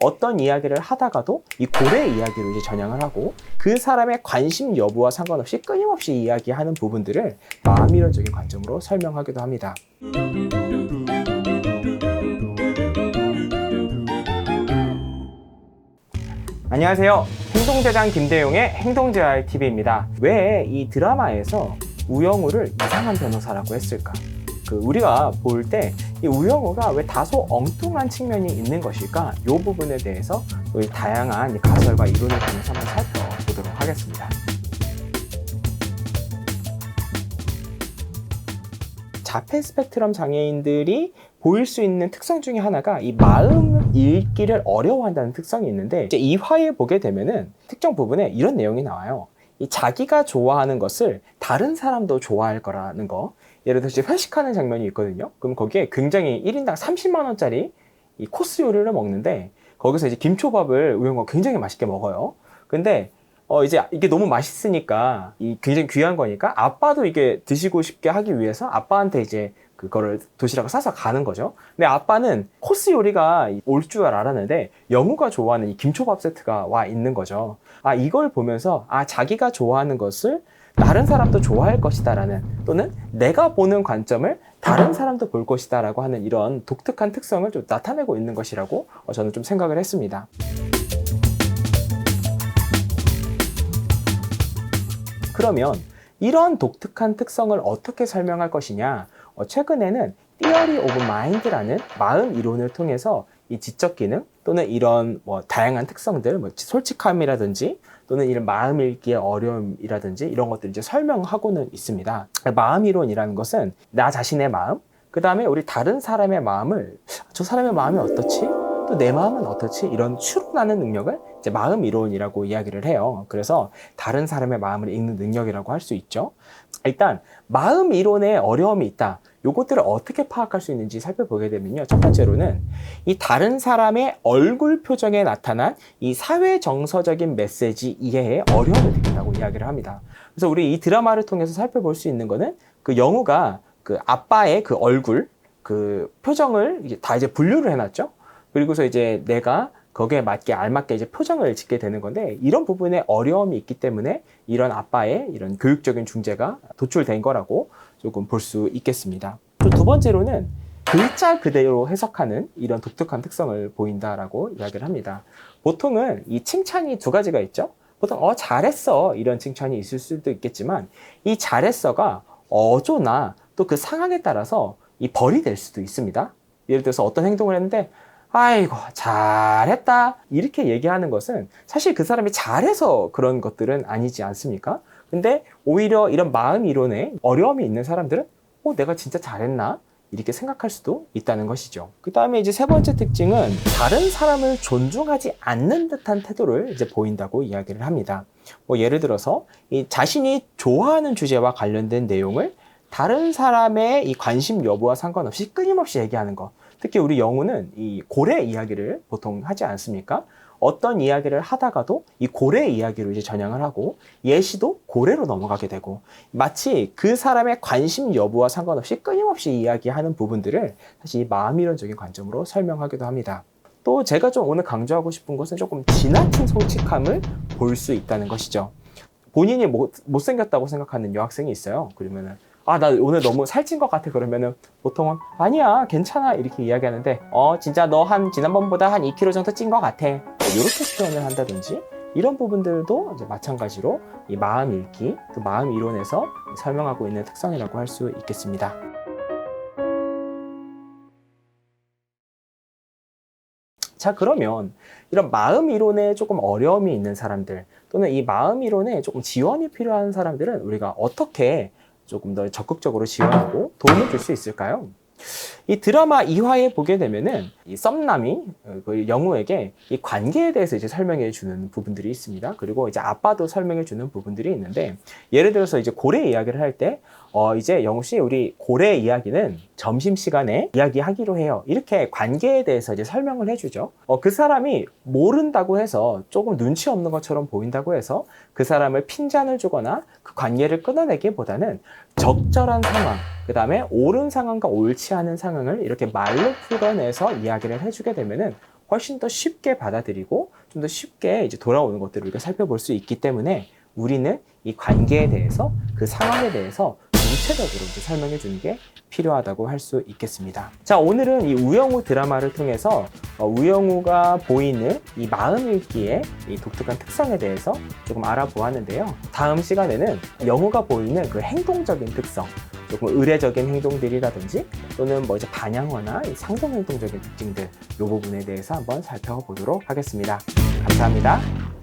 어떤 이야기를 하다가도 이 고래 이야기로 이제 전향을 하고 그 사람의 관심 여부와 상관없이 끊임없이 이야기하는 부분들을 마음이론적인 관점으로 설명하기도 합니다. 안녕하세요. 행동대장 김대용의 행동재활TV입니다. 왜 이 드라마에서 우영우를 이상한 변호사라고 했을까? 우리가 볼 때 이 우영우가 왜 다소 엉뚱한 측면이 있는 것일까? 이 부분에 대해서 우리 다양한 가설과 이론을 통해서 한번 살펴보도록 하겠습니다. 자폐 스펙트럼 장애인들이 보일 수 있는 특성 중에 하나가 이 마음 읽기를 어려워한다는 특성이 있는데, 이제 이 화에 보게 되면은 특정 부분에 이런 내용이 나와요. 이 자기가 좋아하는 것을 다른 사람도 좋아할 거라는 거. 예를 들어서 회식하는 장면이 있거든요. 그럼 거기에 굉장히 1인당 30만 원짜리 이 코스 요리를 먹는데, 거기서 이제 김초밥을 우영우가 굉장히 맛있게 먹어요. 근데 이제 이게 너무 맛있으니까, 굉장히 귀한 거니까 아빠도 이게 드시고 싶게 하기 위해서 아빠한테 이제 그거를 도시락을 싸서 가는 거죠. 근데 아빠는 코스 요리가 올 줄 알았는데 영우가 좋아하는 이 김초밥 세트가 와 있는 거죠. 이걸 보면서 자기가 좋아하는 것을 다른 사람도 좋아할 것이다 라는, 또는 내가 보는 관점을 다른 사람도 볼 것이다 라고 하는 이런 독특한 특성을 좀 나타내고 있는 것이라고 저는 좀 생각을 했습니다. 그러면 이런 독특한 특성을 어떻게 설명할 것이냐? 최근에는 Theory of Mind라는 마음 이론을 통해서 이 지적 기능 또는 이런 다양한 특성들, 솔직함이라든지 또는 이런 마음 읽기의 어려움이라든지 이런 것들을 이제 설명하고는 있습니다. 마음 이론이라는 것은 나 자신의 마음, 그 다음에 우리 다른 사람의 마음을, 저 사람의 마음이 어떻지? 또 내 마음은 어떻지? 이런 추론하는 능력을 이제 마음 이론이라고 이야기를 해요. 그래서 다른 사람의 마음을 읽는 능력이라고 할 수 있죠. 일단 마음 이론에 어려움이 있다. 요것들을 어떻게 파악할 수 있는지 살펴보게 되면요. 첫 번째로는 이 다른 사람의 얼굴 표정에 나타난 이 사회 정서적인 메시지 이해에 어려움을 느낀다고 이야기를 합니다. 그래서 우리 이 드라마를 통해서 살펴볼 수 있는 거는 영우가 아빠의 얼굴, 표정을 다 이제 분류를 해놨죠. 그리고서 이제 내가 거기에 맞게 알맞게 이제 표정을 짓게 되는 건데, 이런 부분에 어려움이 있기 때문에 이런 아빠의 이런 교육적인 중재가 도출된 거라고 조금 볼 수 있겠습니다. 또 두 번째로는 글자 그대로 해석하는 이런 독특한 특성을 보인다라고 이야기를 합니다. 보통은 이 칭찬이 두 가지가 있죠. 보통 잘했어 이런 칭찬이 있을 수도 있겠지만, 이 잘했어가 어조나 또 그 상황에 따라서 이 벌이 될 수도 있습니다. 예를 들어서 어떤 행동을 했는데 아이고 잘했다 이렇게 얘기하는 것은 사실 그 사람이 잘해서 그런 것들은 아니지 않습니까? 근데 오히려 이런 마음 이론에 어려움이 있는 사람들은 내가 진짜 잘했나? 이렇게 생각할 수도 있다는 것이죠. 그 다음에 이제 세 번째 특징은 다른 사람을 존중하지 않는 듯한 태도를 이제 보인다고 이야기를 합니다. 예를 들어서 이 자신이 좋아하는 주제와 관련된 내용을 다른 사람의 이 관심 여부와 상관없이 끊임없이 얘기하는 것. 특히 우리 영우는 이 고래 이야기를 보통 하지 않습니까? 어떤 이야기를 하다가도 이 고래 이야기로 이제 전향을 하고 예시도 고래로 넘어가게 되고, 마치 그 사람의 관심 여부와 상관없이 끊임없이 이야기하는 부분들을 사실 이 마음이론적인 관점으로 설명하기도 합니다. 또 제가 좀 오늘 강조하고 싶은 것은 조금 지나친 솔직함을 볼 수 있다는 것이죠. 본인이 못생겼다고 생각하는 여학생이 있어요. 그러면은 나 오늘 너무 살찐 것 같아. 그러면은 보통은 아니야 괜찮아 이렇게 이야기하는데 진짜 너 지난번보다 한 2kg 정도 찐 것 같아 이렇게 표현을 한다든지, 이런 부분들도 이제 마찬가지로 이 마음 읽기, 또 마음 이론에서 설명하고 있는 특성이라고 할 수 있겠습니다. 자, 그러면 이런 마음 이론에 조금 어려움이 있는 사람들, 또는 이 마음 이론에 조금 지원이 필요한 사람들은 우리가 어떻게 조금 더 적극적으로 지원하고 도움을 줄 수 있을까요? 이 드라마 2화에 보게 되면은 이 썸남이 영우에게 이 관계에 대해서 이제 설명해 주는 부분들이 있습니다. 그리고 이제 아빠도 설명해 주는 부분들이 있는데, 예를 들어서 이제 고래 이야기를 할 때 이제 영우 씨 우리 고래 이야기는 점심시간에 이야기하기로 해요. 이렇게 관계에 대해서 이제 설명을 해주죠. 그 사람이 모른다고 해서 조금 눈치 없는 것처럼 보인다고 해서 그 사람을 핀잔을 주거나 그 관계를 끊어내기보다는 적절한 상황, 그 다음에 옳은 상황과 옳지 않은 상황을 이렇게 말로 풀어내서 이야기를 해주게 되면은 훨씬 더 쉽게 받아들이고 좀 더 쉽게 이제 돌아오는 것들을 우리가 살펴볼 수 있기 때문에 우리는 이 관계에 대해서 그 상황에 대해서 구체적으로 이제 설명해 주는 게 필요하다고 할 수 있겠습니다. 자, 오늘은 이 우영우 드라마를 통해서 우영우가 보이는 이 마음 읽기의 이 독특한 특성에 대해서 조금 알아보았는데요. 다음 시간에는 영우가 보이는 그 행동적인 특성, 조금 의례적인 행동들이라든지 또는 뭐 이제 반향어나 이 상성 행동적인 특징들 이 부분에 대해서 한번 살펴보도록 하겠습니다. 감사합니다.